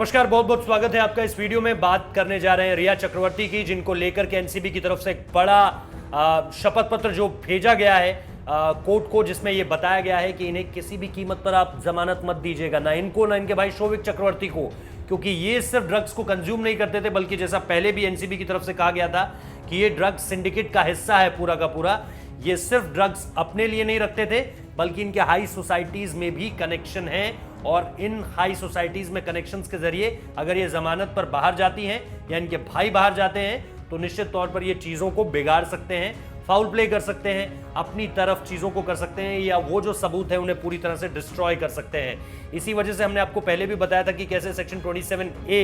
नमस्कार, बहुत बहुत स्वागत है आपका। इस वीडियो में बात करने जा रहे हैं रिया चक्रवर्ती की, जिनको लेकर के एनसीबी की तरफ से एक बड़ा शपथ पत्र जो भेजा गया है कोर्ट को, जिसमें यह बताया गया है कि इन्हें किसी भी कीमत पर आप जमानत मत दीजिएगा, ना इनको ना इनके भाई शोविक चक्रवर्ती को, क्योंकि ये सिर्फ ड्रग्स को कंज्यूम नहीं करते थे, बल्कि जैसा पहले भी एनसीबी की तरफ से कहा गया था कि ये ड्रग्स सिंडिकेट का हिस्सा है पूरा का पूरा। ये सिर्फ ड्रग्स अपने लिए नहीं रखते थे, बल्कि इनके हाई सोसाइटीज में भी कनेक्शन है, और इन हाई सोसाइटीज में कनेक्शंस के जरिए अगर ये जमानत पर बाहर जाती हैं या इनके भाई बाहर जाते हैं तो निश्चित तौर पर ये चीजों को बिगाड़ सकते हैं, फाउल प्ले कर सकते हैं, अपनी तरफ चीजों को कर सकते हैं, या वो जो सबूत है उन्हें पूरी तरह से डिस्ट्रॉय कर सकते हैं। इसी वजह से हमने आपको पहले भी बताया था कि कैसे सेक्शन 27A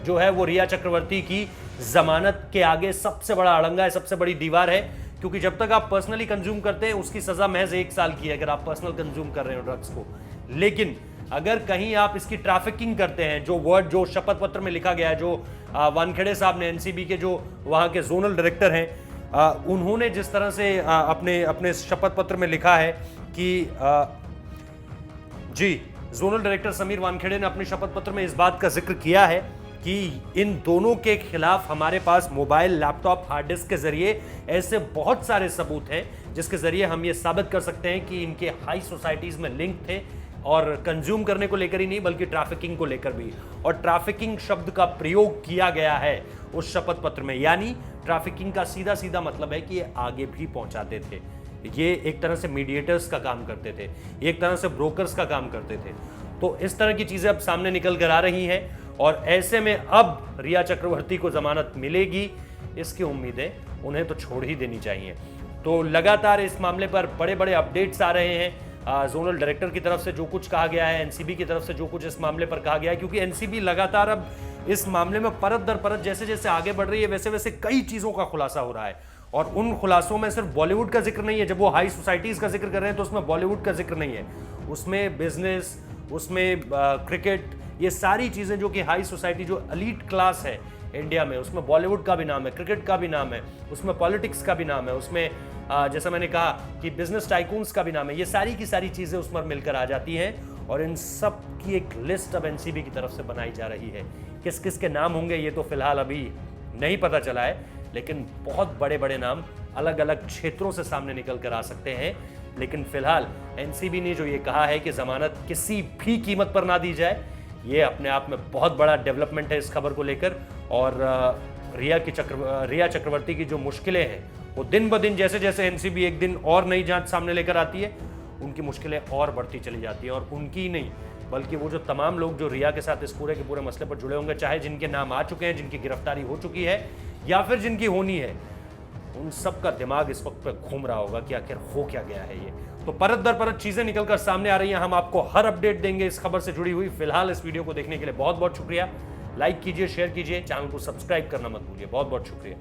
जो है वो रिया चक्रवर्ती की जमानत के आगे सबसे बड़ा अड़ंगा है, सबसे बड़ी दीवार है, क्योंकि जब तक आप पर्सनली कंज्यूम करते हैं उसकी सजा महज 1 साल की है अगर आप पर्सनल कंज्यूम कर रहे हो ड्रग्स को। लेकिन अगर कहीं आप इसकी ट्रैफिकिंग करते हैं, जो वर्ड जो शपथ पत्र में लिखा गया है, जो वानखेड़े साहब ने, एनसीबी के जो वहां के जोनल डायरेक्टर हैं, उन्होंने जिस तरह से अपने शपथ पत्र में लिखा है कि जोनल डायरेक्टर समीर वानखेड़े ने अपने शपथ पत्र में इस बात का जिक्र किया है कि इन दोनों के खिलाफ हमारे पास मोबाइल, लैपटॉप, हार्ड डिस्क के जरिए ऐसे बहुत सारे सबूत हैं जिसके जरिए हम ये साबित कर सकते हैं कि इनके हाई सोसाइटीज में लिंक थे, और कंज्यूम करने को लेकर ही नहीं बल्कि ट्रैफिकिंग को लेकर भी। और ट्रैफिकिंग शब्द का प्रयोग किया गया है उस शपथ पत्र में, यानी ट्रैफिकिंग का सीधा सीधा मतलब है कि ये आगे भी पहुंचाते थे, ये एक तरह से मीडिएटर्स का काम करते थे, एक तरह से ब्रोकर्स का काम करते थे। तो इस तरह की चीजें अब सामने निकल कर आ रही हैं, और ऐसे में अब रिया चक्रवर्ती को जमानत मिलेगी, इसकी उम्मीदें उन्हें तो छोड़ ही देनी चाहिए। तो लगातार इस मामले पर बड़े बड़े अपडेट्स आ रहे हैं, जोनल डायरेक्टर की तरफ से जो कुछ कहा गया है, एनसीबी की तरफ से जो कुछ इस मामले पर कहा गया है, क्योंकि एनसीबी लगातार अब इस मामले में परत दर परत जैसे जैसे आगे बढ़ रही है वैसे वैसे कई चीजों का खुलासा हो रहा है, और उन खुलासों में सिर्फ बॉलीवुड का जिक्र नहीं है। जब वो हाई सोसाइटीज का जिक्र कर रहे हैं तो उसमें बॉलीवुड का जिक्र नहीं है, उसमें बिजनेस, उसमें क्रिकेट, ये सारी चीजें जो कि हाई सोसाइटी, जो एलीट क्लास है इंडिया में, उसमें बॉलीवुड का भी नाम है, क्रिकेट का भी नाम है, उसमें पॉलिटिक्स का भी नाम है, उसमें जैसा मैंने कहा कि बिजनेस टाइकून्स का भी नाम है। ये सारी की सारी चीजें उस पर मिलकर आ जाती हैं, और इन सब की एक लिस्ट अब एनसीबी की तरफ से बनाई जा रही है। किस किस के नाम होंगे ये तो फिलहाल अभी नहीं पता चला है, लेकिन बहुत बड़े बड़े नाम अलग अलग क्षेत्रों से सामने निकल कर आ सकते हैं। लेकिन फिलहाल एनसीबी ने जो ये कहा है कि जमानत किसी भी कीमत पर ना दी जाए, ये अपने आप में बहुत बड़ा डेवलपमेंट है इस खबर को लेकर। और रिया चक्रवर्ती की जो मुश्किलें हैं वो दिन ब दिन, जैसे जैसे एनसीबी एक दिन और नई जांच सामने लेकर आती है, उनकी मुश्किलें और बढ़ती चली जाती है। और उनकी नहीं बल्कि वो जो तमाम लोग जो रिया के साथ इस पूरे के पूरे मसले पर जुड़े होंगे, चाहे जिनके नाम आ चुके हैं, जिनकी गिरफ्तारी हो चुकी है या फिर जिनकी होनी है, उन सब का दिमाग इस वक्त पे घूम रहा होगा कि आखिर हो क्या गया है ये। तो परत दर परत चीजें निकलकर सामने आ रही हैं, हम आपको हर अपडेट देंगे इस खबर से जुड़ी हुई। फिलहाल इस वीडियो को देखने के लिए बहुत बहुत शुक्रिया। लाइक कीजिए, शेयर कीजिए, चैनल को सब्सक्राइब करना मत भूलिए। बहुत बहुत शुक्रिया।